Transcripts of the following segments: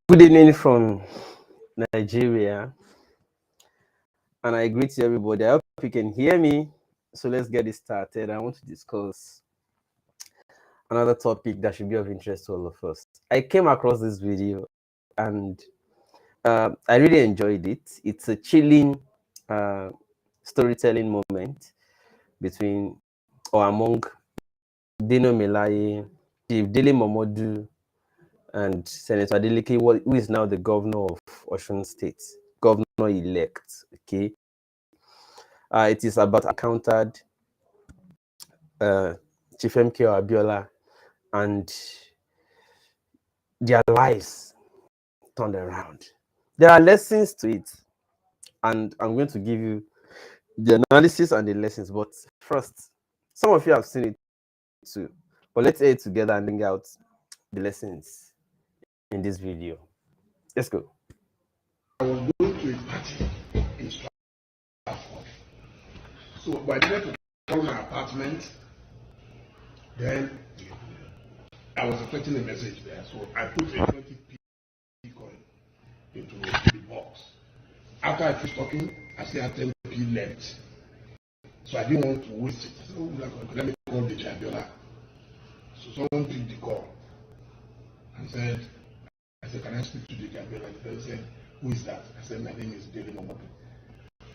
Good evening from Nigeria, and I greet everybody. I hope you can hear me. So let's get it started. I want to discuss another topic that should be of interest to all of us. I came across this video and I really enjoyed it. It's a chilling storytelling moment between or among Dino, Chief Dele Momodu, and Senator Dele, who is now the governor of Osun State, governor-elect. Okay, it is about encountered Chief MKO Abiola and their lives turned around. There are lessons to it, and I'm going to give you the analysis and the lessons. But first, some of you have seen it too, but let's hear it together and bring out the lessons in this video. Let's go. I was going to a party in Stratford. So by the time to come to my apartment, then I was expecting a message there. So I put a 20p coin into the box. After I finished talking, I still had 10p left. So I didn't want to waste it. I said, oh, let me call the Abiola. So someone picked the call and said, can I speak to the Abiola? The person said, who is that? I said, my name is Dele Momodu.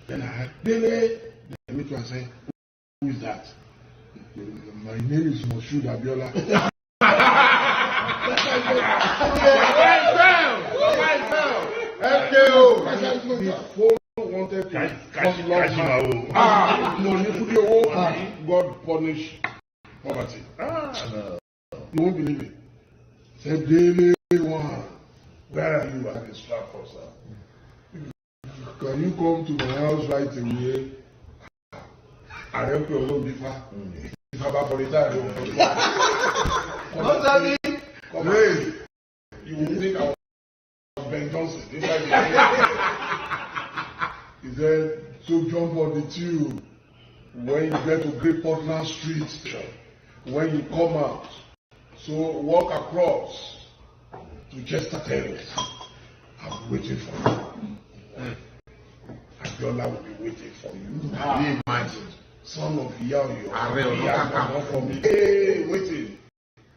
Then I had Dele. Then me too, I said, who is that? My name is Momodu Abiola. MKO. The phone wanted to catch God punish poverty. No. You won't believe it. Said Dele one. Where are you at the Stratford, sir? Can you come to my house right away? I help you alone before. If I'm about for that, hey, you will think I was Ben Johnson. He said, so jump on the tube. When you get to Great Portland Street, when you come out, so walk across to Chester Terrace. I'm waiting for you. Abiola will be waiting for you. Can you imagine? Son of Yao, come for me. Hey, waiting.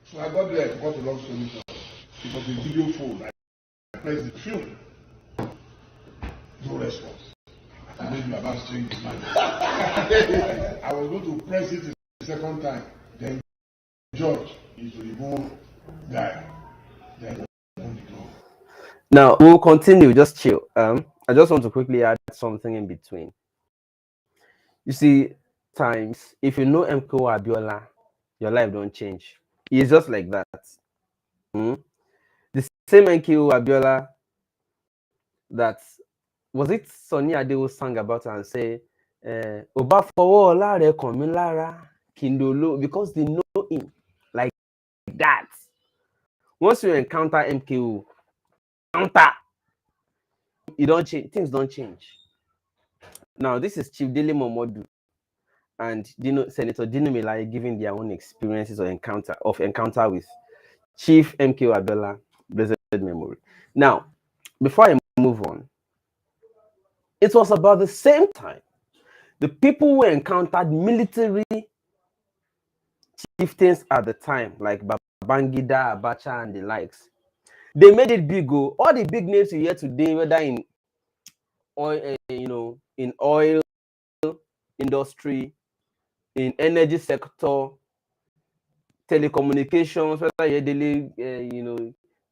So I got there, I got a long story short. It was a video phone. I pressed the film. No response. I made my boss change his mind. I was going to press it the second time. Then George is the Igbo guy. Then open the door. Now we'll continue. Just chill. I just want to quickly add something in between. You see, times if you know MKO Abiola, your life don't change. It's just like that. The same MKO Abiola that was it Sonny Adeo sang about and say, Oba fowo ola re kan mi lara kindolo, because they know him like that. Once you encounter MKO, you don't change, things don't change. Now, this is Chief Dele Momodu and Senator Dino giving their own experiences or encounter with Chief MKO Abiola, blessed memory. Now, before I move on, it was about the same time the people who encountered military chieftains at the time, like Babangida, Abacha, and the likes, they made it big. All the big names you hear today, whether in oil, in oil industry, in energy sector, telecommunications, whether you're Dele,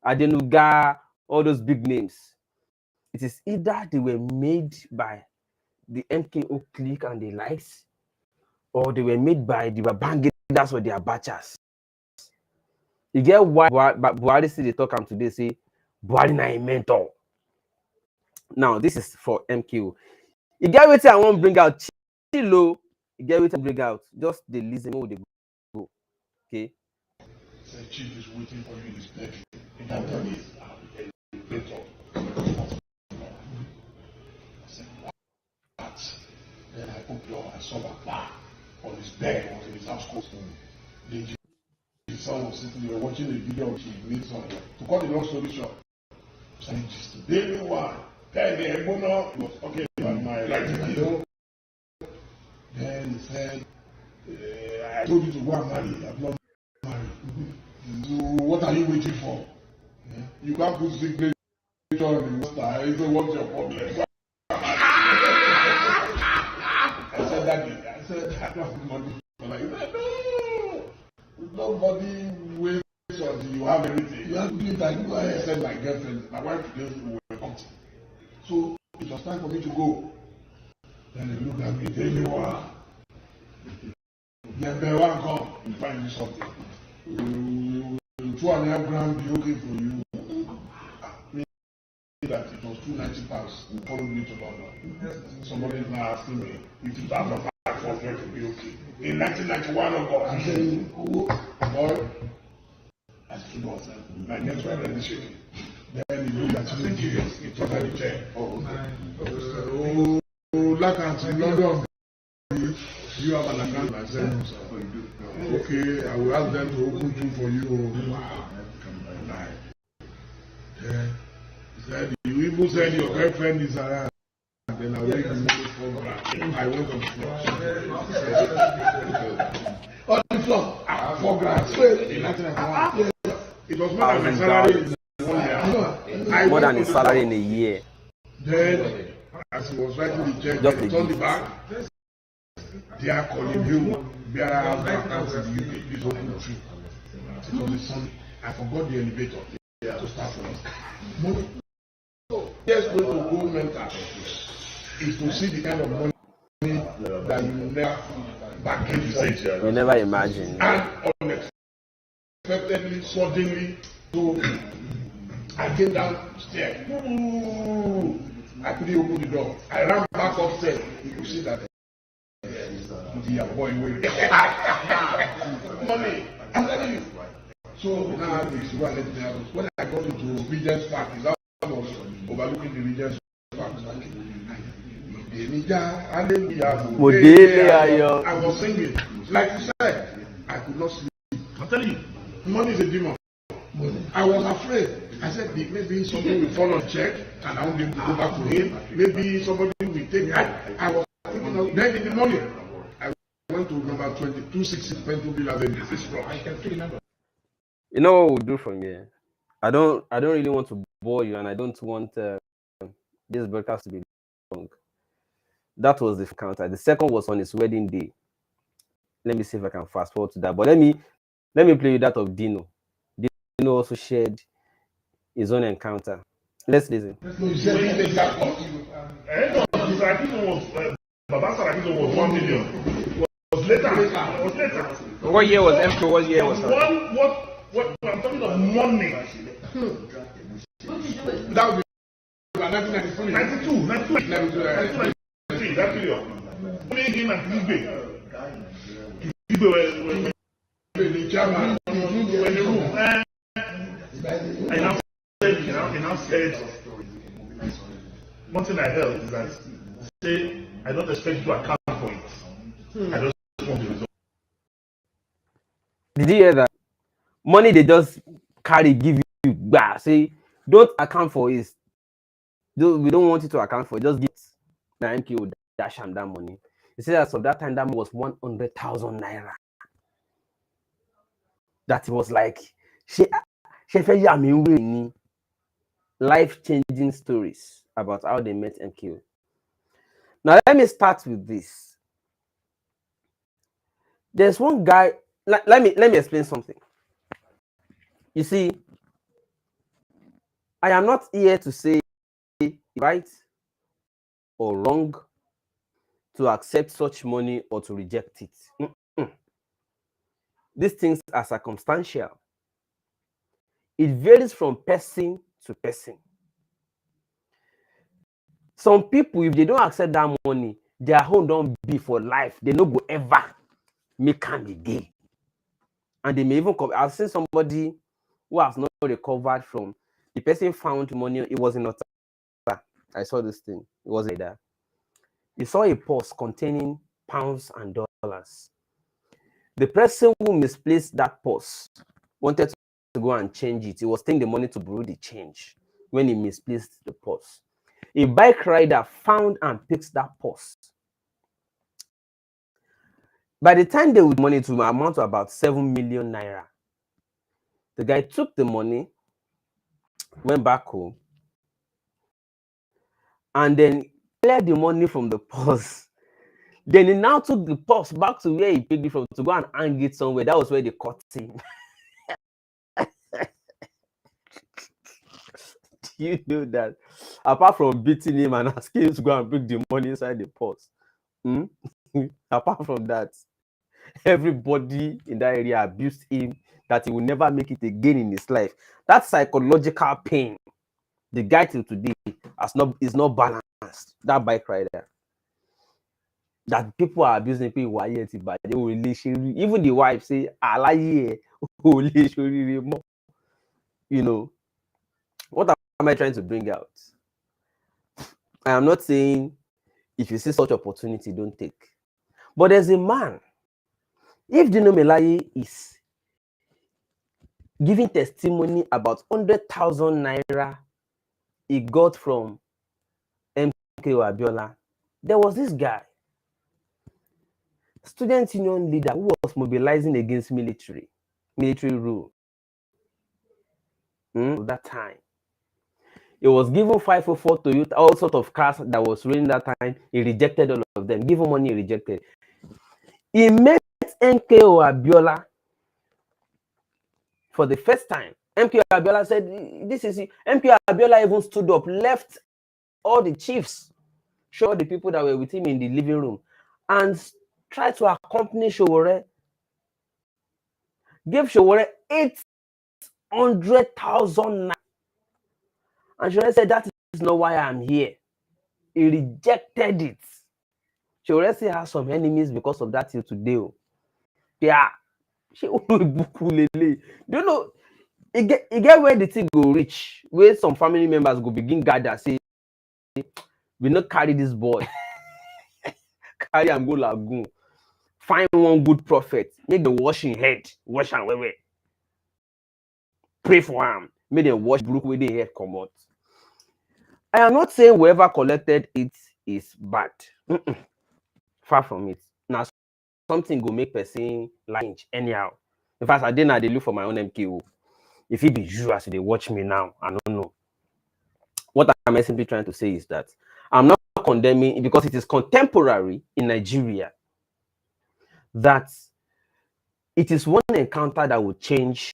Adenuga, all those big names. It is either they were made by the MKO clique and the likes, or they were made by the Babangidas or the Abachas. You get why Buhari see the talk am today say Buhari na a mentor. Now this is for MKO. You get wetin I want bring out. Chilo, you get wetin bring out. Just the listen where they go. Okay. The chief is waiting for you in his bedroom. In that time is a mentor. I said, what? Then I opened the door and saw a bar on his bed, was in his house coat. Then he son was sitting there watching a video of his meet somewhere. To cut the long story short, saying just Dele one, then the Ebono was talking about my right, you know. Then he said, I told you to go and marry, I've not married. So what are you waiting for? Yeah? You can't put signature on the water. I said, what's your problem? I said, Daddy, I don't have money. Like, no, nobody waits until you have everything. You have to do it like I said, my girlfriend, my wife today will come. So it was time for me to go. Then they looked at me, Dele one. Then Dele one come, you find me something. 2.5 grams be okay for you. That it was 290 pounds. He followed me to London. Somebody is now asking me if it's out of my for it to be okay. In 1991, I said, boy, I stood up. My next one is shaking. Then he looked at me, he took out the chair. Black and in London, you have an account. I said, okay, I will ask them to open two for you. Yeah. He said, you even said your girlfriend is around. Then I will make you 4 grand. I went on the floor. On the floor, 4 grand. In 1991. It was more than my salary in 1 year. More than his salary in a year. Then, as he was writing the check, he turned the back. They are calling you. There are accounts in the UK. Please open the tree. It was a Sunday. I forgot the elevator. They had to start from money. Just going to go mental is to see the kind of money that you never back in the You never imagine. And unexpectedly, suddenly, so I came downstairs. I couldn't open the door. I ran back upstairs. You could see that the boy waiting. Money, I'm telling you. So now this is what let me happen. When I got into Obidient Park, that was overlooking the Regent's Park. I was singing. Like you said, I could not sleep. I'm telling you, money is a demon. I was afraid. I said, maybe somebody will fall on check and I won't be able to go back to him. Maybe somebody will take me. I was thinking of, then in the morning, I went to number 2260 Pentonville Avenue. This floor. I can still remember. You know what we'll do from here? I don't really want to bore you, and I don't want this broadcast to be long. That was the counter. The second was on his wedding day. Let me see if I can fast forward to that. But let me play you that of Dino. Dino also shared his own encounter. Let's listen. Was 1 million. Was later. What year was MKO? What year was that? What I'm talking about money. That would be 1993. 92, that period. Only him and Igbo were The chairman. in the room. I now said, one thing I heard is that, say, I don't expect you to account for it. I just want the result. Did you hear that? Money they just carry, give you, bah, say, don't account for it. We don't want you to account for it. Just give the MKO dash and that money. He said as of that time, that was 100,000 naira. That was like, life-changing stories about how they met MKO. Now, let me start with this. There's one guy, let me explain something. You see, I am not here to say right or wrong, to accept such money or to reject it. These things are circumstantial. It varies from person to person. Some people, if they don't accept that money, their home don't be for life. They no go ever make am again. And they may even come. I've seen somebody who has not recovered from the person found money. It was in Ottawa. I saw this thing. It was like that. He saw a purse containing pounds and dollars. The person who misplaced that purse wanted to go and change it. He was taking the money to borrow the change when he misplaced the purse. A bike rider found and picked that purse. By the time they would money to amount to about 7 million naira, the guy took the money, went back home, and then cleared the money from the purse. Then he now took the purse back to where he picked it from to go and hang it somewhere. That was where they caught him. You know that apart from beating him and asking him to go and pick the money inside the purse, apart from that, everybody in that area abused him that he will never make it again in his life. That psychological pain, the guy till today is not balanced. That bike rider, that people are abusing people, even the wife say, you know. What am I trying to bring out? I am not saying if you see such opportunity, don't take. But there's a man, if Dino is giving testimony about 100,000 naira he got from MKO Abiola, there was this guy, student union leader, who was mobilizing against military rule. That time. He was given 504 Toyota, all sorts of cars that was running that time. He rejected all of them. Give him money, he rejected. He met MKO Abiola for the first time. MKO Abiola said, this is it. MKO Abiola even stood up, left all the chiefs, showed the people that were with him in the living room, and tried to accompany Sowore. Gave Sowore 800,000. And Sowore said, that is not why I'm here. He rejected it. Sowore still has some enemies because of that till today. Yeah. Do you know, it get where the thing go reach, where some family members go begin gather, say, we not carry this boy. Carry and go lagoon. Find one good prophet. Make them wash his head. Wash and wear. Pray for him. Make them wash brook where they head come out. I am not saying whoever collected it is bad. Far from it. Now something go make person like anyhow. In fact, I didn't they look for my own MKO. If it be you as they watch me now, I don't know. What I'm simply trying to say is that I'm not condemning, because it is contemporary in Nigeria, that it is one encounter that will change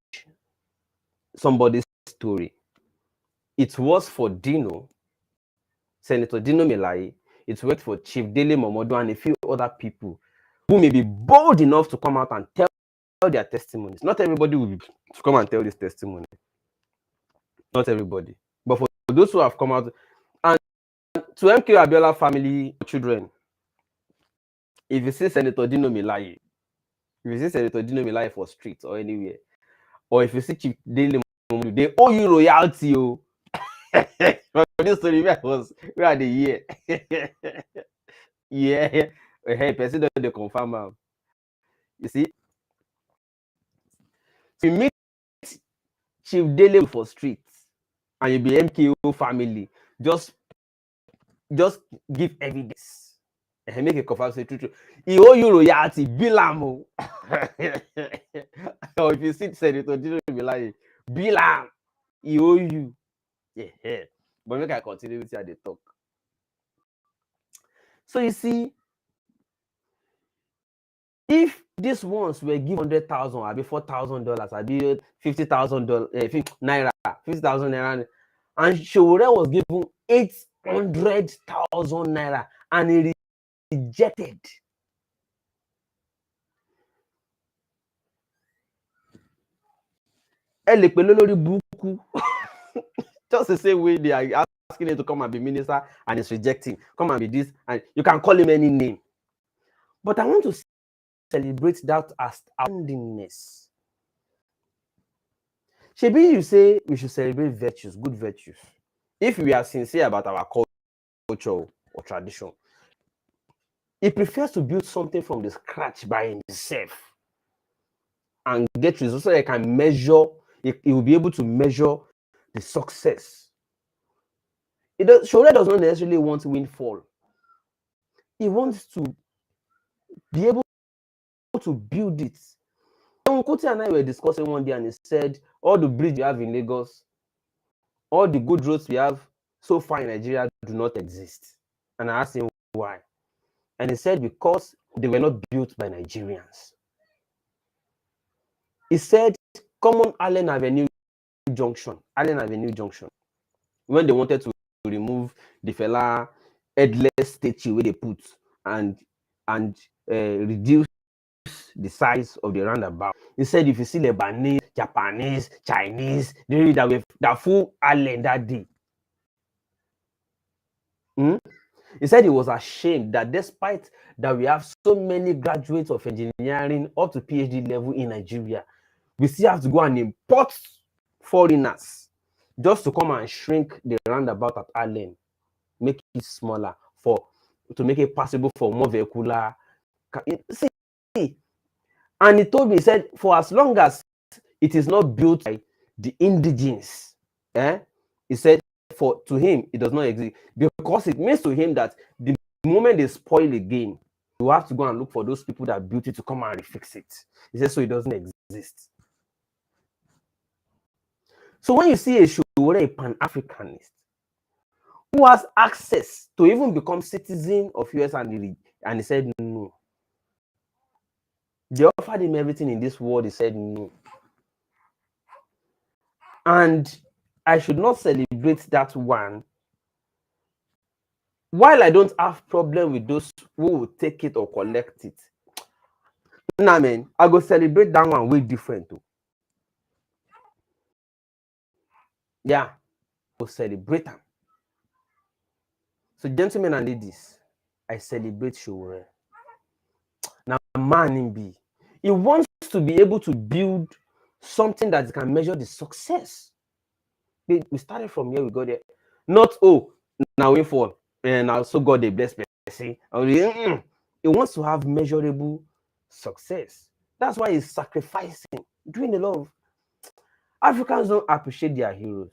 somebody's story. It was for Dino, Senator Dino Melaye. It worked for Chief Dele, Momodu, and a few other people who may be bold enough to come out and tell their testimonies. Not everybody will be to come and tell this testimony. Not everybody. But for those who have come out, and to MKO Abiola family children, if you see Senator Dino Melaye, for streets or anywhere, or if you see Chief Dele, they owe you royalty. This story where are they here? Yeah, hey, person don't confirm. You see, you meet Chief Dele for streets, and you be MKO family, just give evidence. And make a confirm, say true. He owe you royalty, Bilamo. Or if you see Senator Dino Melaye, Bilam, he owe you. Yeah. But make I continue with you at the talk. So you see, if these ones were given 100,000, I'll be $4,000, I'll be $50,000 naira, 50,000 naira, and Sowore was given 800,000 naira, and he rejected. Just the same way they are asking him to come and be minister, and he's rejecting. Come and be this, and you can call him any name. But I want to celebrate that astoundingness. Shebi, you say we should celebrate virtues, good virtues. If we are sincere about our culture or tradition, he prefers to build something from the scratch by himself and get results so they can measure, it will be able to measure the success. Showore does not necessarily want windfall. He wants to be able to build it. Kuti and I were discussing one day, and he said, all the bridges we have in Lagos, all the good roads we have so far in Nigeria do not exist. And I asked him why. And he said, because they were not built by Nigerians. He said, common Allen Avenue Junction, when they wanted to remove the fella headless statue where they put and reduce the size of the roundabout. He said, if you see Lebanese, Japanese, Chinese, they read that full Allen that day. He said he was ashamed that despite that we have so many graduates of engineering up to PhD level in Nigeria, we still have to go and import foreigners just to come and shrink the roundabout at Allen, make it smaller to make it possible for more vehicular. See, and he told me, he said, for as long as it is not built by the indigenes, he said, to him, it does not exist, because it means to him that the moment they spoil again, you have to go and look for those people that built it to come and refix it. He said, so it doesn't exist. So when you see a Showore, a Pan-Africanist, who has access to even become citizen of US, and he said no. They offered him everything in this world, he said no. And I should not celebrate that one. While I don't have problem with those who will take it or collect it, nah, man, I go celebrate that one way different too. Yeah, go celebrate them. So, gentlemen and ladies, I celebrate Showore. Now, man in B, he wants to be able to build something that can measure the success. We started from here, we got there. Not, oh, now we fall, and also God they bless person. He wants to have measurable success. That's why he's sacrificing, doing a lot of. Africans don't appreciate their heroes.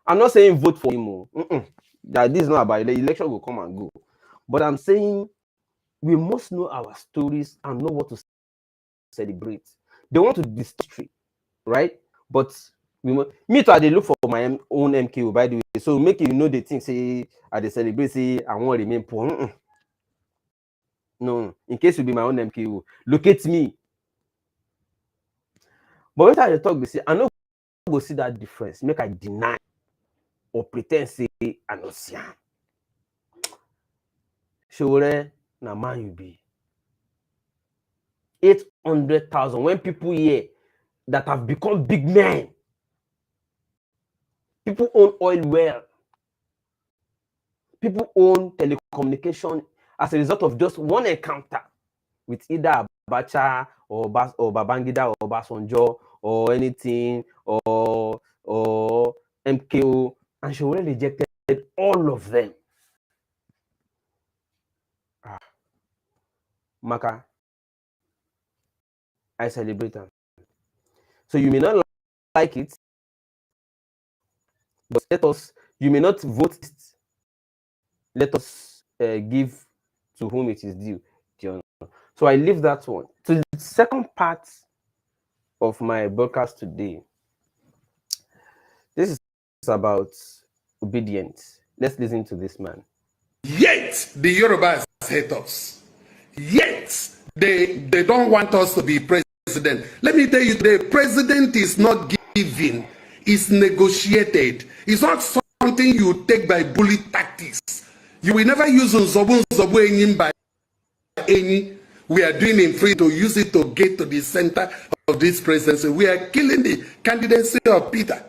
I'm not saying vote for him. That this is not about the election will come and go. But I'm saying we must know our stories and know what to celebrate. They want to distort, right? But me too, I look for my own MKO, by the way. So make you know the thing, say I dey celebrate, say I won't remain poor. No, in case you be my own MKO, look at me. But when I talk, say I no go see that difference. Make I deny or pretend say I no see am. Showore na man you be. 800,000 when people here that have become big men. People own oil well. People own telecommunication as a result of just one encounter with either Abacha or Babangida or Obasanjo or anything or MKO, and she already rejected all of them. Maka, I celebrate them. So you may not like it, but you may not vote it. Let us give to whom it is due. So I leave that one. So the second part of my broadcast today, this is about Obidient. Let's listen to this man. Yet the Yorubas hate us. Yet they don't want us to be president. Let me tell you, the president is not given, it's negotiated. It's not something you take by bully tactics. You will never use Nzobu by any. We are doing in free to use it to get to the center of this presidency. We are killing the candidacy of Peter.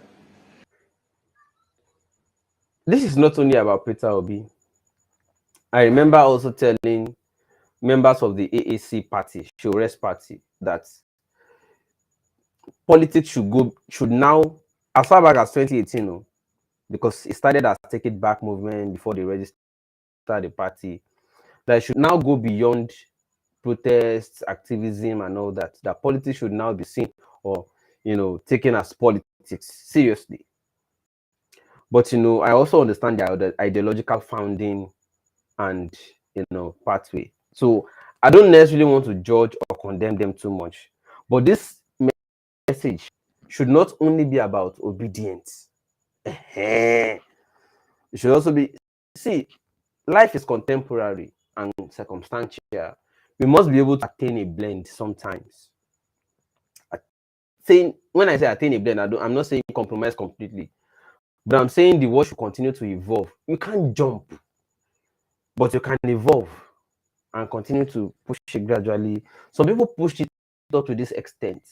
This is not only about Peter Obi. I remember also telling members of the AAC party, Showore's party, that politics should now, as far back as 2018, because it started as Take It Back movement before they registered the party, that should now go beyond protests, activism, and all that. That politics should now be seen or, taken as politics seriously. But, I also understand the ideological founding and, pathway. So I don't necessarily want to judge or condemn them too much. But this message should not only be about obedience. It should also be, see, life is contemporary and circumstantial. We must be able to attain a blend sometimes. When I say attain a blend, I'm not saying compromise completely, but I'm saying the world should continue to evolve. You can't jump, but you can evolve and continue to push it gradually. Some people pushed it up to this extent.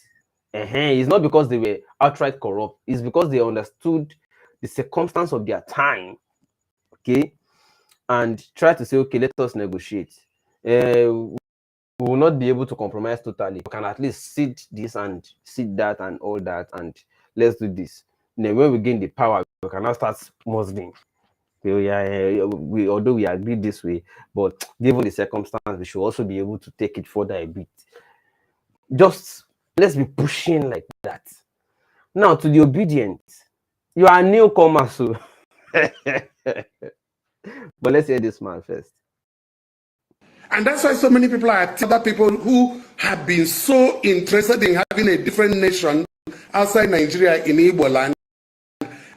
It's not because they were outright corrupt. It's because they understood the circumstance of their time, okay, and try to say, okay, let us negotiate. We will not be able to compromise totally. We can at least cede this and cede that and all that, and let's do this. Then when we gain the power, we can now start muscling. Although we agree this way, but given the circumstance, we should also be able to take it further a bit. Just let's be pushing like that. Now to the obedient, you are a newcomer, so but let's hear this man first. And that's why so many people are other people who have been so interested in having a different nation outside Nigeria in Igbo land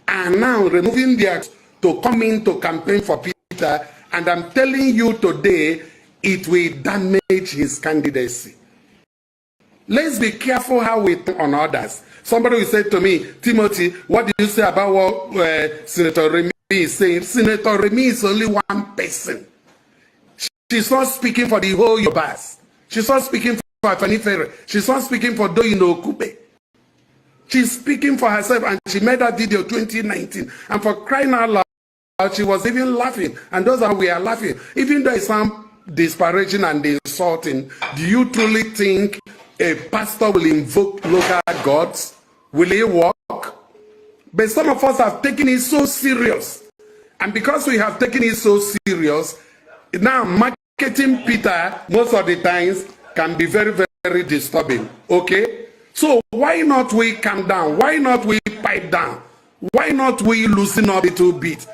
are now removing their to come in to campaign for Peter. And I'm telling you today, it will damage his candidacy. Let's be careful how we think on others. Somebody will say to me, Timothy, what do you say about what Senator Remy is saying? Senator Remy is only one person. She's not speaking for the whole Yorubas. She's not speaking for Afenifere. She's not speaking for Dino Okupe. She's speaking for herself, and she made that video 2019. And for crying out loud, she was even laughing. And those are we are laughing. Even though it sounds disparaging and insulting, do you truly think a pastor will invoke local gods? Will he walk? But some of us have taken it so serious. And because we have taken it so serious, now marketing Peter most of the times can be very, very disturbing. Okay? So why not we calm down? Why not we pipe down? Why not we loosen up a little bit?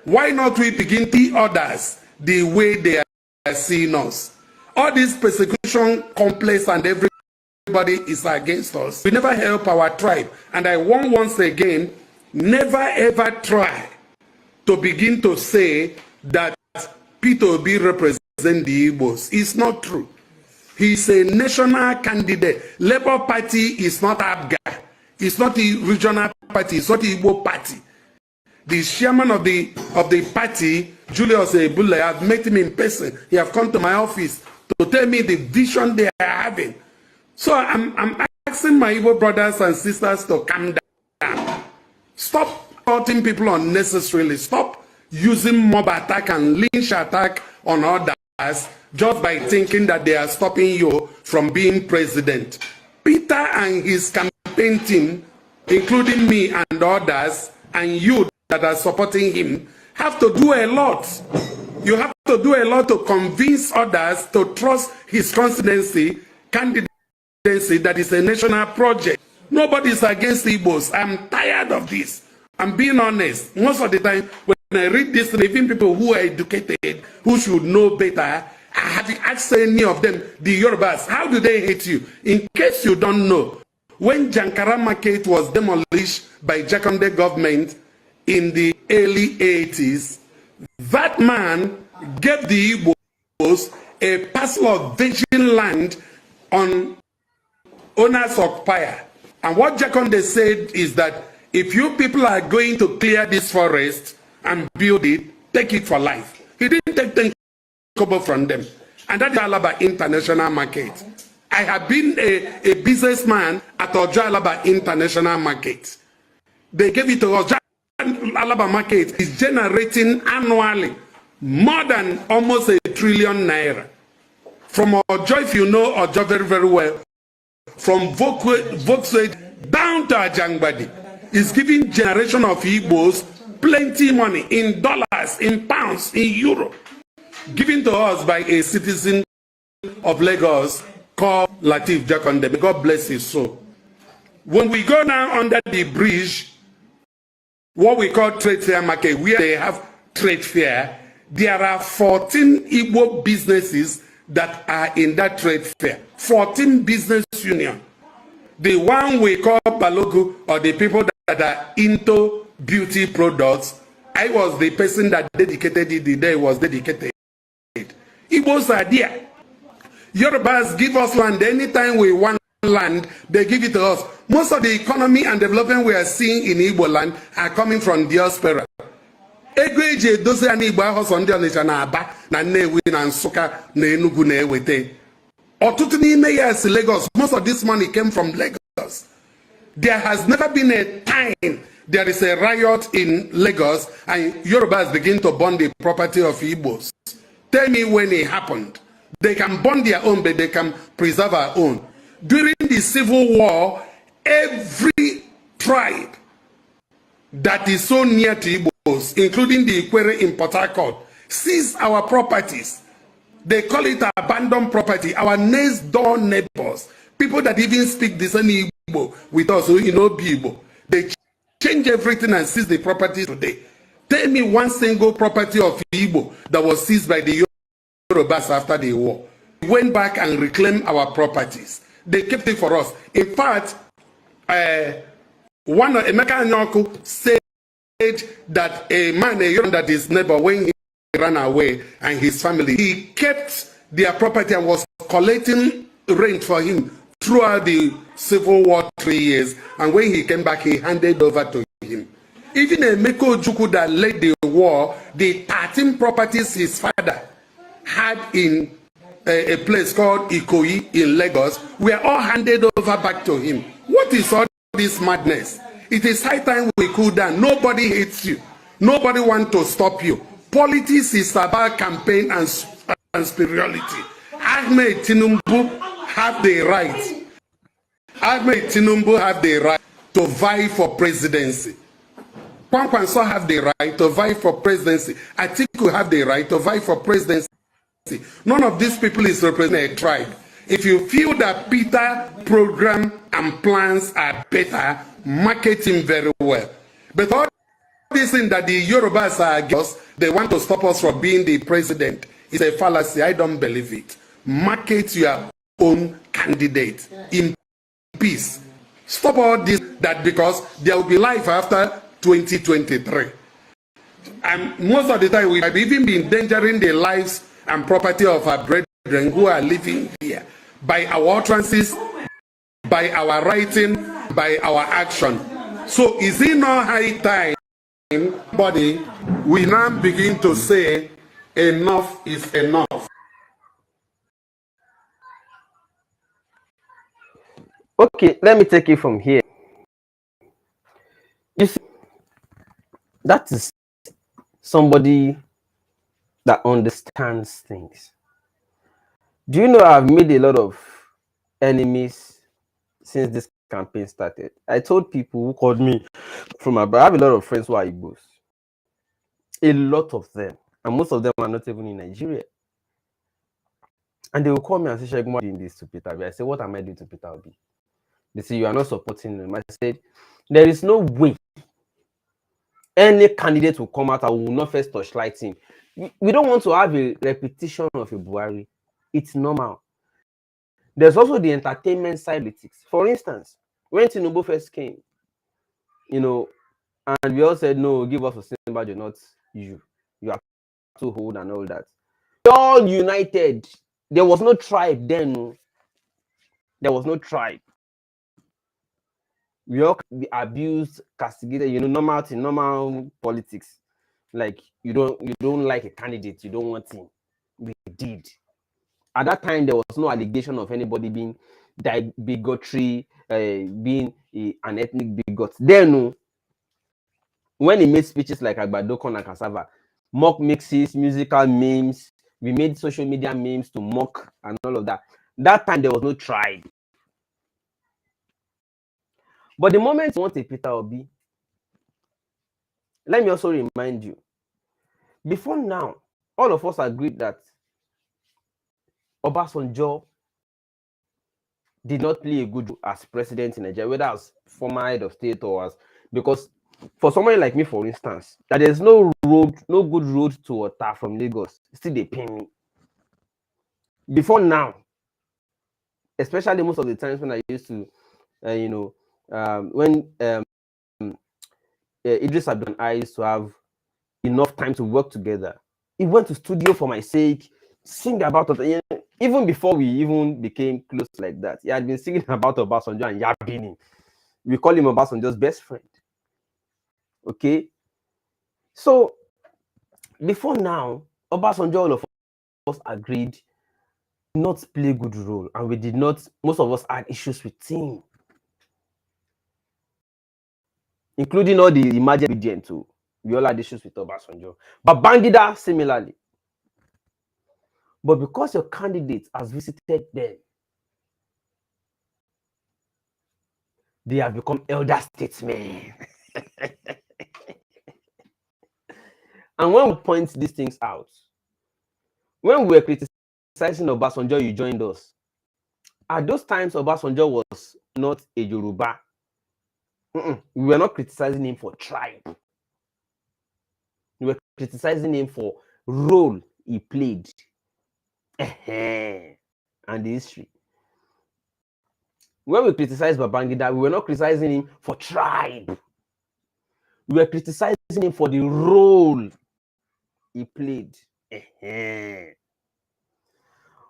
Why not we begin to see others the way they are seeing us? All this persecution complex and everybody is against us. We never help our tribe. And I want once again, never ever try to begin to say that Peter Obi represents the Igbos. It's not true. He's a national candidate. Labour Party is not ABGA. It's not the regional party. It's not the Igbo party. The chairman of the party, Julius Ebule, I've met him in person. He have come to my office to tell me the vision they are having. So I'm asking my Igbo brothers and sisters to calm down. Stop hurting people unnecessarily. Stop using mob attack and lynch attack on others just by thinking that they are stopping you from being president. Peter and his campaign team, including me and others, and you that are supporting him, have to do a lot. You have to do a lot to convince others to trust his candidacy that is a national project. Nobody is against Igbos. I'm tired of this. I'm being honest. Most of the time, when I read this, even people who are educated, who should know better, I have asked any of them, the Yorubas, how do they hate you? In case you don't know, when Jankara Market was demolished by Jakonde government in the early 80s, that man gave the Igbos a parcel of virgin land on owner's occupier. And what Jakonde said is that if you people are going to clear this forest and build it, take it for life. He didn't take 10 kobo from them. And that is Alaba International Market. I have been a businessman at Alaba International Market. They gave it to us. Alaba Market is generating annually more than almost 1 trillion naira. From Ojo, if you know Ojo very, very well, from Volkswagen down to Ajangbadi, is giving generation of Igbos plenty money in dollars, in pounds, in euro, given to us by a citizen of Lagos called Lateef Jakonde. May God bless his soul. When we go now under the bridge, what we call trade fair market, where they have trade fair, there are 14 Igbo businesses that are in that trade fair. 14 business union. The one we call Balogu, or the people that are into beauty products, I was the person that dedicated it the day it was dedicated. Igbos are there. Yorubas give us land. Anytime we want land, they give it to us. Most of the economy and development we are seeing in Igbo land are coming from diaspora. Ego eji edozi ya n'Igbo ahụ sọ ndị Ọnịcha na Aba na Nnewi na Nsụka na Enugu na-ewete. Ọtụtụ n'ime ya si Lagos. Most of this money came from Lagos. There has never been a time there is a riot in Lagos and Yorubas begin to burn the property of Igbos. Tell me when it happened. They can burn their own, but they can preserve our own. During the Civil War, every tribe that is so near to Igbos, including the Ikwere in Port Harcourt, seized our properties. They call it abandoned property. Our next door neighbors, people that even speak the same Igbo with us, who Igbo, they change everything and seize the property today. Tell me one single property of Igbo that was seized by the Yorubas after the war. We went back and reclaimed our properties. They kept it for us. In fact, one of Emeka Anyoku said that a man, a Yoruba that his neighbor, when he ran away and his family, he kept their property and was collecting rent for him throughout the Civil War 3 years. And when he came back, he handed over to him. Even MKO Juku that led the war, the 13 properties his father had in a place called Ikoyi in Lagos were all handed over back to him. What is all this madness? It is high time we cool down. Nobody hates you. Nobody wants to stop you. Politics is about campaign and spirituality. Ahmed Tinubu have the right. Ahmed Tinubu have the right to vie for presidency. Kwankwanso have the right to vie for presidency. Atiku have the right to vie for presidency. None of these people is representing a tribe. If you feel that Peter program and plans are better, market him very well. But all this thing that the Yorubas are against, they want to stop us from being the president, is a fallacy. I don't believe it. Market your own candidate in peace. Stop all this, that because there will be life after 2023. And most of the time we have even been endangering the lives and property of our brethren who are living here by our utterances, by our writing, by our action. So is it not high time, buddy, we now begin to say enough is enough? Okay, let me take it from here. You see, that is somebody that understands things. Do you know I've made a lot of enemies since this campaign started? I told people who called me from abroad, I have a lot of friends who are Igbos. A lot of them. And most of them are not even in Nigeria. And they will call me and say, Shegma, doing this to Peter Obi. I say, what am I doing to Peter Obi? They say, you are not supporting him. I said, there is no way any candidate will come out and will not first touchlight him. We don't want to have a repetition of a Buhari. It's normal. There's also the entertainment side of politics. For instance, when Tinubu first came, and we all said, no, give us a symbol, you're not you. You are too old and all that. We all united. There was no tribe then. No. There was no tribe. We all abused, castigated, normal politics. Like you don't like a candidate, you don't want him. We did. At that time, there was no allegation of anybody being bigotry, being an ethnic bigot. Then, when he made speeches like Agbado Corn and Cassava, mock mixes, musical memes, we made social media memes to mock and all of that. That time, there was no tribe. But the moment you want a Peter Obi, let me also remind you, before now, all of us agreed that Obasanjo did not play a good role as president in Nigeria, whether as former head of state or as, because for someone like me, for instance, that there's no road, no good road to Ota from Lagos, still they pay me. Before now, especially most of the times when I used to, when Idris Abdul and I used to have enough time to work together, he went to studio for my sake, sing about it. Even before we even became close like that, he had been singing about Obasanjo and yabbing. We call him Obasanjo's best friend. Okay, so before now, Obasanjo, all of us agreed not play a good role, and we did not. Most of us had issues with him, including all the emergent Obidient too. We all had issues with Obasanjo, but Babangida similarly. But because your candidate has visited them, they have become elder statesmen. And when we point these things out, when we were criticizing Obasanjo, you joined us. At those times, Obasanjo was not a Yoruba. We were not criticizing him for tribe. We were criticizing him for role he played and the history. When we criticized Babangida, we were not criticizing him for tribe. We were criticizing him for the role he played.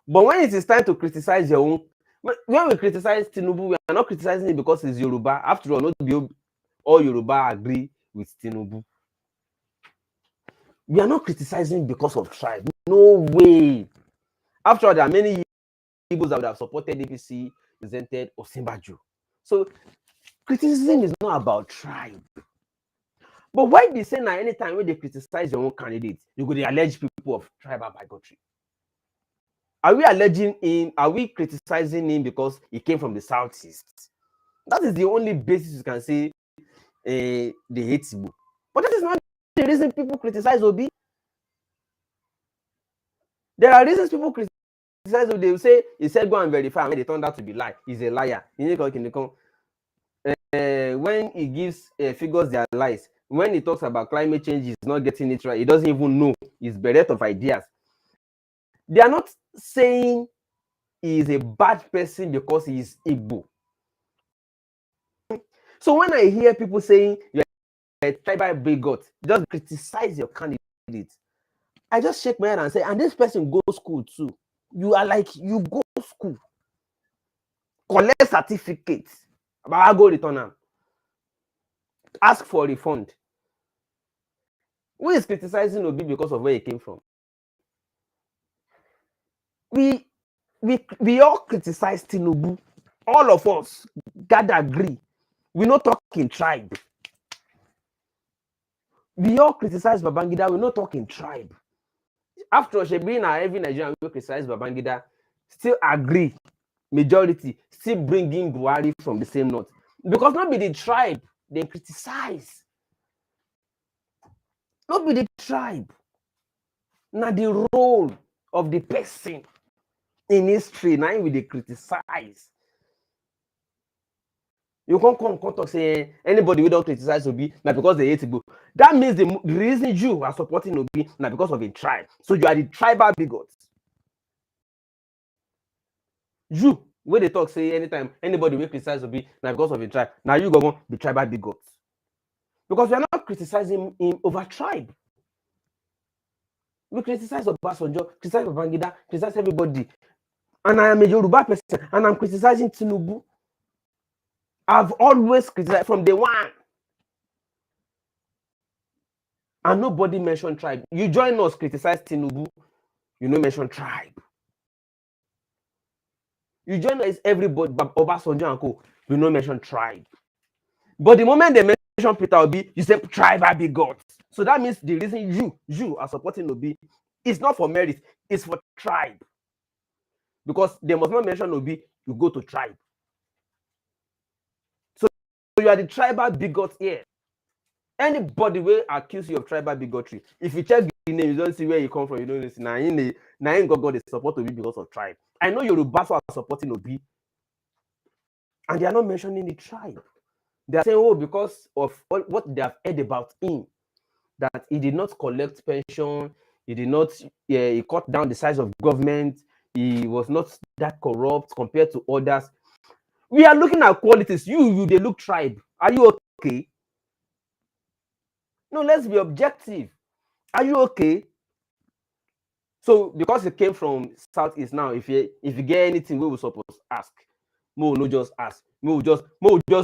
But when it is time to criticize your own, when we criticize Tinubu, we are not criticizing him because he's Yoruba. After all, not all Yoruba agree with Tinubu. We are not criticizing because of tribe. No way. After all, there are many Igbos that would have supported APC, presented Osinbajo. So criticism is not about tribe. But why they say now anytime when they criticize your own candidate, you go to allege people of tribal bigotry? Are we alleging him? Are we criticizing him because he came from the southeast? That is the only basis you can say they hate Igbo. But that is not the reason people criticize Obi. There are reasons people criticize Obi. They will say he said go and verify, and when they turn out to be lie, he's a liar. When he gives figures their lies, when he talks about climate change, he's not getting it right. He doesn't even know. He's bereft of ideas. They are not saying he is a bad person because he is Igbo. So when I hear people saying you're a tribal bigot, just criticize your candidate, I just shake my head and say, and this person goes school too. You are like, you go school, collect certificates, but I go return them. Ask for a refund. Who is criticizing Obi because of where he came from? We all criticize Tinubu. All of us gotta agree. We not talking tribe. We all criticize Babangida. We not talking tribe. After all, every Nigerian will criticize Babangida, still agree. Majority still bringing Buhari from the same north, because not be the tribe they criticize. Not be the tribe. Now the role of the person in history, now we they criticize. You can't come talk say anybody who don't criticize Obi now because they hate Igbo. That means the reason you are supporting Obi now because of a tribe. So you are the tribal bigots. You, when they talk, say anytime anybody will criticize Obi now because of a tribe. Now you go on the tribal bigots. Because we are not criticizing him over tribe. We criticize Obasanjo, criticize Babangida, criticize everybody. And I am a Yoruba person, and I'm criticizing Tinubu. I've always criticized from day one. And nobody mentioned tribe. You join us, criticize Tinubu, you no mention tribe. You join us, everybody, Obasanjo and co, you no mention tribe. But the moment they mention Peter Obi, you say tribal bigot. So that means the reason you are supporting Obi is not for merit, it's for tribe. Because they must not mention Obi, you go to tribe. So you are the tribal bigot here. Anybody will accuse you of tribal bigotry. If you check name, you don't see where you come from, you don't see. Now in God they support Obi because of tribe. I know Yorubas are supporting Obi, and they are not mentioning the tribe. They are saying, oh, because of what they have heard about him, that he did not collect pension, he did not, he cut down the size of government, he was not that corrupt compared to others. We are looking at qualities. They look tribe. Are you okay? No, let's be objective. Are you okay? So because it came from Southeast now, if you get anything, we will suppose ask. Mo no just ask. Mo just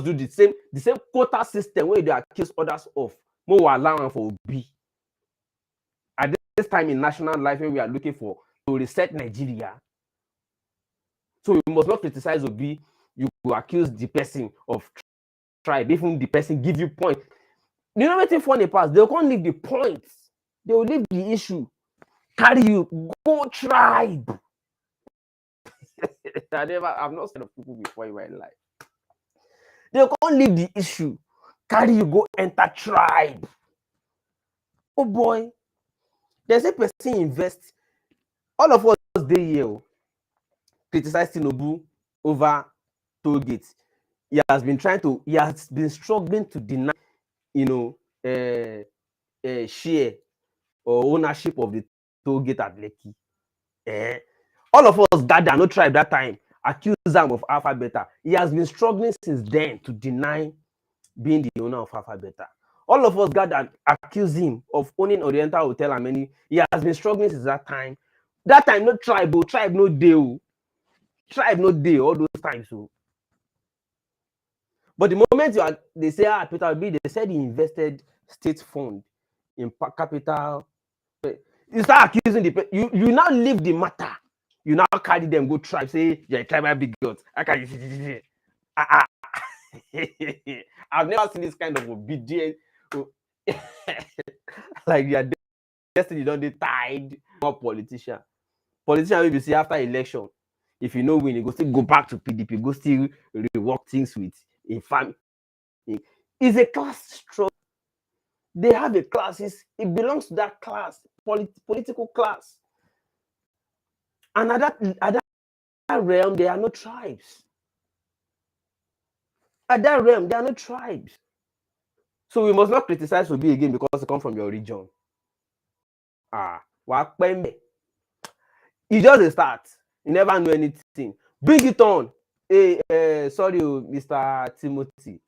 do the same quota system where they accuse others of. Mo will allow for Obi. At this time in national life, when we are looking for to reset Nigeria, so you must not criticize Obi. You will accuse the person of tribe. Even the person give you point. You know what funny part? They can't leave the points. They will leave the issue. Carry you, go tribe. I've not seen of people before in my life. They can't leave the issue. Carry you, go enter tribe. Oh boy, there's a person invest. All of us they here criticize Tinubu over toll gates. He has been struggling to deny, share or ownership of the toll gate at Lekki. All of us gather, no tribe that time, accuse him of Alpha Beta. He has been struggling since then to deny being the owner of Alpha Beta. All of us gather, accuse him of owning Oriental Hotel and many. He has been struggling since that time. That time, no tribe, tribe no deal. Tribe no deal all those times. So. But the moment they say, Peter B, they said he invested state fund in capital. You start accusing you now leave the matter. You now carry them, go tribe, say, you're a tribal big god. I've never seen this kind of obedience. Like your destiny don't they tied up politician. Politician will be see after election. If you know win, you go still go back to PDP, go still rework things with a family. It's a class struggle. They have a class. It belongs to that class, political class. And at that realm, there are no tribes. At that realm, there are no tribes. So we must not criticize Obi again because they come from your region. Wakpembe. It's just a start. You never know anything. Bring it on. Sorry, Mr. Timothy.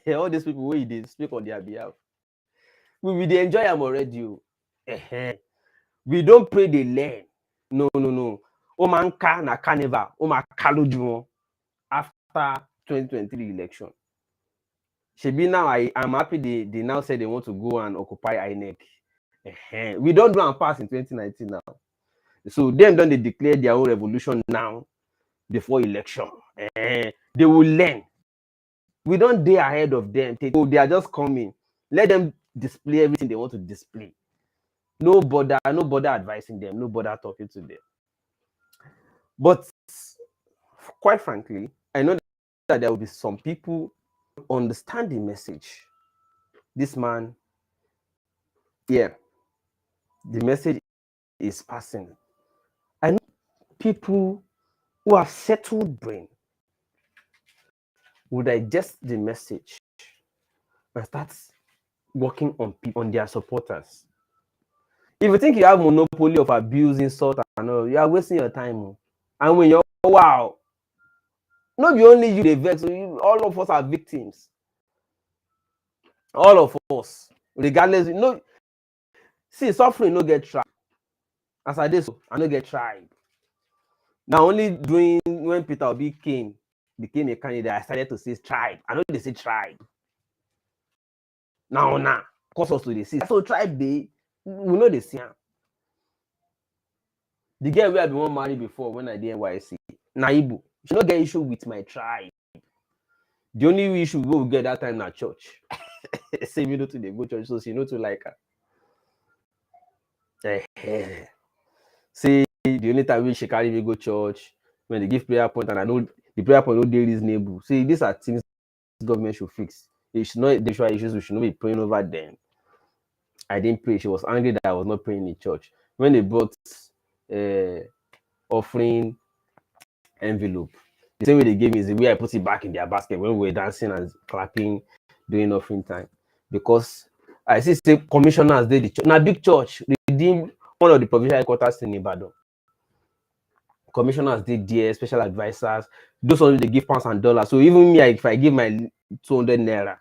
All these people where they speak on their behalf. We will enjoy them already. We don't pray, they learn. No. Omanka na carnival. Omakalo after 2023 election. Shebi now I'm happy they now say they want to go and occupy INEC. We don't do and pass in 2019 now. So them don't they declare their own revolution now before election. They will learn. We don't dare ahead of them. They are just coming. Let them display everything they want to display. No bother advising them, no bother talking to them. But quite frankly, I know that there will be some people who understand the message. This man, the message is passing. I know people who have settled brain will digest the message and start working on their supporters. If you think you have monopoly of abusing salt and all, you are wasting your time. And when you're wow, not only you the vex, all of us are victims. All of us, regardless, see, suffering no get tribe. As I did so, I no get tribe. Now only doing when Peter Obi became a candidate, I started to say tribe. I know they say tribe. Now, cause us to the see. So tribe we know the same. The girl where I been married before when I did NYC, Igbo. She don't get issue with my tribe. The only issue we will get that time at church. Say me no to the go church, so she know to like her. See, the only time we she carry me go church when they give prayer point and I know the prayer point no dey reasonable. See, these are things government should fix. It should not the issues we should not be praying over them. I didn't pray. She was angry that I was not praying in church. When they brought offering envelope, the same way they gave me is the way I put it back in their basket when we were dancing and clapping during offering time. Because I see commissioners did the church. Now big church redeemed one of the provincial headquarters in Ibadan. Commissioners did there, special advisors, those ones they give pounds and dollars. So even me, if I give my 200 naira,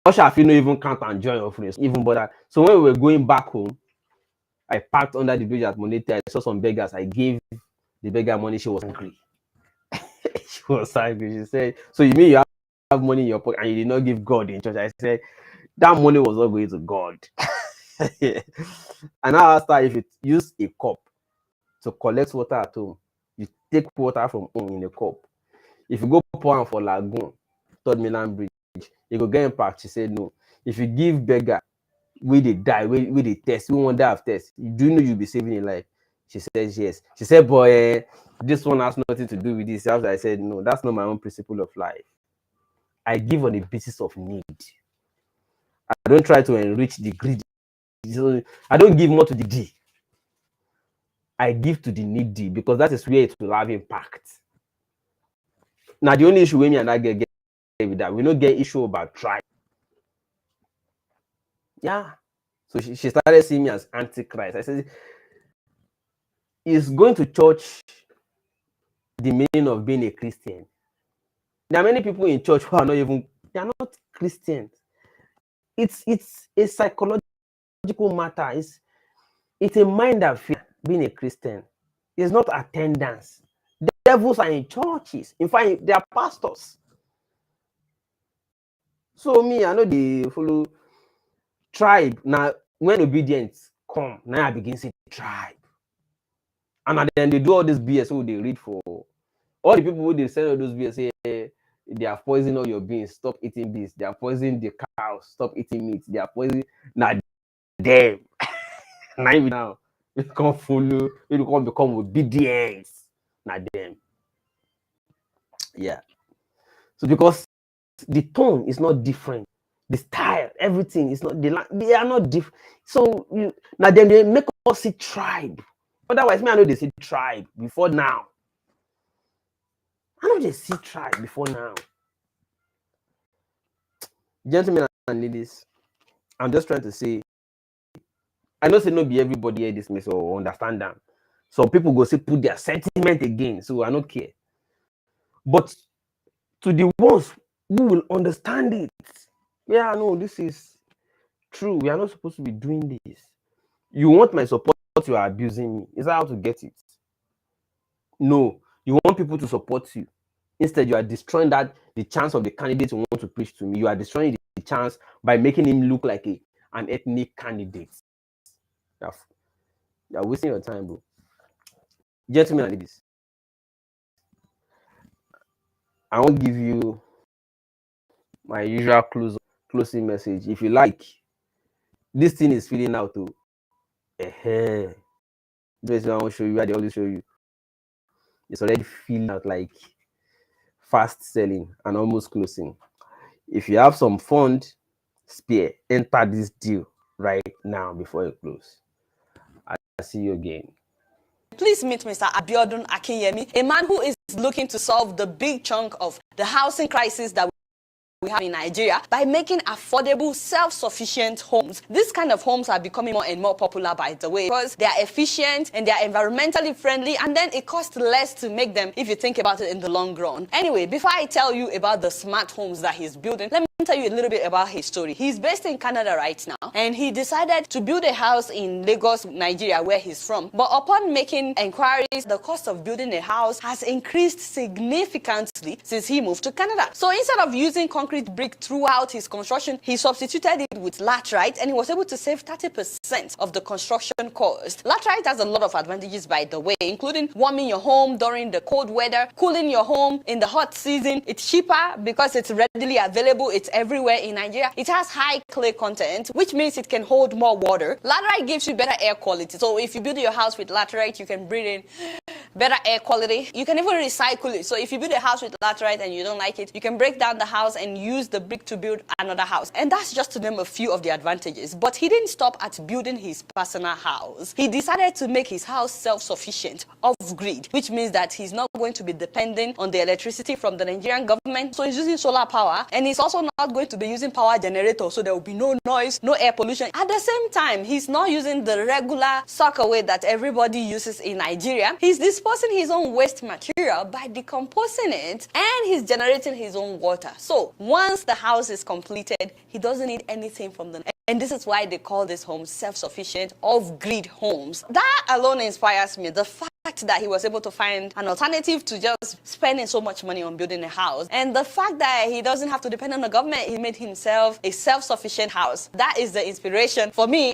Usher feel no even count and join offerings, even bother. So when we were going back home, I parked under the bridge at Monete. I saw some beggars. I gave the beggar money. She was angry. She was angry. She said, "So you mean you have money in your pocket and you did not give God in church?" I said, "That money was not going to God." And I asked her if you use a cup to collect water at home, you take water from home in a cup. If you go pour am for Lagoon, Third Mainland Bridge, you go get impact. She said no. If you give beggar, we they die, we they test, we won't die of test. Do you know you'll be saving a life? She says yes. She said, boy, this one has nothing to do with this. After I said, no, that's not my own principle of life. I give on the basis of need. I don't try to enrich the greedy. I don't give more to the greedy. I give to the needy because that is where it will have impact. Now, the only issue when me and I get with that, we don't get issue about tribe. Yeah. So she started seeing me as antichrist. I said, is going to church the meaning of being a Christian? There are many people in church who are not even, they are not Christians. It's a psychological matter. It's a mind affair being a Christian. It's not attendance. The devils are in churches. In fact, they are pastors. So me, I know they follow tribe. Now, when obedience come, now I begin to see tribe. And then they do all this BS who they read for. All the people who they send all those BS say, they are poisoning all your beans, stop eating beans. They are poisoning the cows, stop eating meat. They are poisoning. Now, them. Now, we can't follow, we can't become obedience. Now, them. Yeah. So, because the tone is not different, the style, everything is not, they are not different. So, now then they make us see tribe. Otherwise, me, I know they see tribe before now. I know they see tribe before now. Gentlemen and ladies, I'm just trying to say, I know say no be everybody hear this mess or understand them. Some people go say put their sentiment again, so I don't care. But to the ones who will understand it, yeah, no, this is true. We are not supposed to be doing this. You want my support, you are abusing me. Is that how to get it? No, you want people to support you. Instead, you are destroying the chance of the candidate who want to preach to me. You are destroying the chance by making him look like an ethnic candidate. You're wasting your time, bro. Gentlemen and ladies, I won't give you my usual closing message. If you like, this thing is filling out too. This I will show you. I always show you. It's already filling out, like fast selling and almost closing. If you have some fund spare, enter this deal right now before you close. I'll see you again. Please meet Mr. Abiodun Akinyemi, a man who is looking to solve the big chunk of the housing crisis that we have in Nigeria by making affordable, self-sufficient homes. This kind of homes are becoming more and more popular, by the way, because they are efficient and they are environmentally friendly, and then it costs less to make them if you think about it in the long run. Anyway, before I tell you about the smart homes that he's building, let me tell you a little bit about his story. He's based in Canada right now, and he decided to build a house in Lagos, Nigeria, where he's from. But upon making inquiries, the cost of building a house has increased significantly since he moved to Canada. So instead of using concrete brick throughout his construction, he substituted it with laterite, and he was able to save 30% of the construction cost. Laterite has a lot of advantages, by the way, including warming your home during the cold weather, cooling your home in the hot season. It's cheaper because it's readily available, it's laterite everywhere in Nigeria. It has high clay content, which means it can hold more water. Laterite gives you better air quality. So if you build your house with laterite, you can breathe in better air quality. You can even recycle it. So if you build a house with laterite and you don't like it, you can break down the house and use the brick to build another house. And that's just to name a few of the advantages. But he didn't stop at building his personal house. He decided to make his house self-sufficient, off-grid, which means that he's not going to be dependent on the electricity from the Nigerian government. So he's using solar power, and he's also not going to be using power generator, so there will be no noise, no air pollution. At the same time, he's not using the regular sockaway that everybody uses in Nigeria. He's disposing his own waste material by decomposing it, and he's generating his own water. So once the house is completed, he doesn't need anything from the... And this is why they call this home self-sufficient, off-grid homes. That alone inspires me. The fact that he was able to find an alternative to just spending so much money on building a house. And the fact that he doesn't have to depend on the government, he made himself a self-sufficient house. That is the inspiration for me.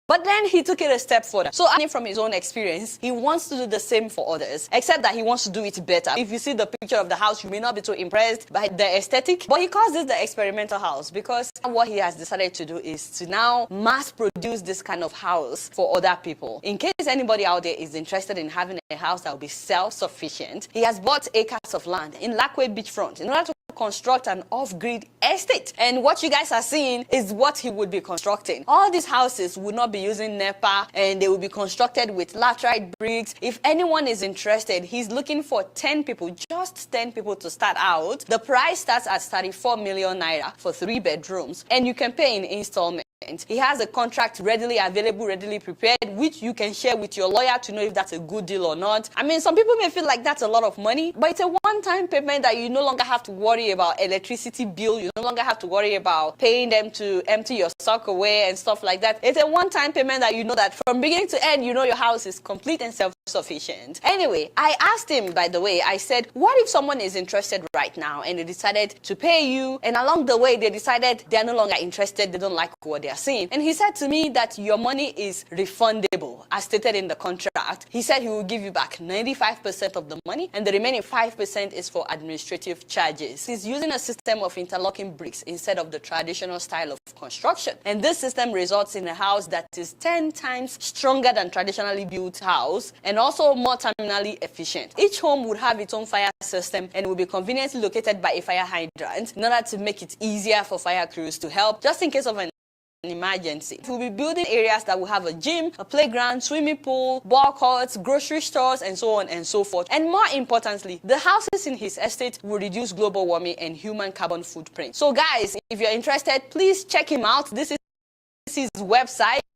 But then he took it a step further. So from his own experience, he wants to do the same for others, except that he wants to do it better. If you see the picture of the house, you may not be too impressed by the aesthetic, but he calls this the experimental house because what he has decided to do is to now mass produce this kind of house for other people. In case anybody out there is interested in having a house that will be self-sufficient, he has bought acres of land in Lakwe beachfront in order to construct an off-grid estate. And what you guys are seeing is what he would be constructing. All these houses would not be using NEPA, and they will be constructed with laterite bricks. If anyone is interested, he's looking for 10 people, just 10 people to start out. The price starts at 34 million naira for 3 bedrooms, and you can pay in installments. He has a contract readily available, readily prepared, which you can share with your lawyer to know if that's a good deal or not. I mean, some people may feel like that's a lot of money, but it's a one-time payment that you no longer have to worry about electricity bill. You no longer have to worry about paying them to empty your stock away and stuff like that. It's a one-time payment that you know that from beginning to end, you know your house is complete and self-sufficient. Anyway, I asked him, by the way, I said, what if someone is interested right now and they decided to pay you, and along the way they decided they're no longer interested, they don't like what they're seeing? And he said to me that your money is refundable, as stated in the contract. He said he will give you back 95% of the money, and the remaining 5% is for administrative charges. He's using a system of interlocking bricks instead of the traditional style of construction. And this system results in a house that is 10 times stronger than traditionally built house, and also more terminally efficient. Each home would have its own fire system and will be conveniently located by a fire hydrant in order to make it easier for fire crews to help just in case of an emergency. We'll be building areas that will have a gym, a playground, swimming pool, ball courts, grocery stores, and so on and so forth. And more importantly, the houses in his estate will reduce global warming and human carbon footprint. So guys, if you're interested, please check him out. This is his website.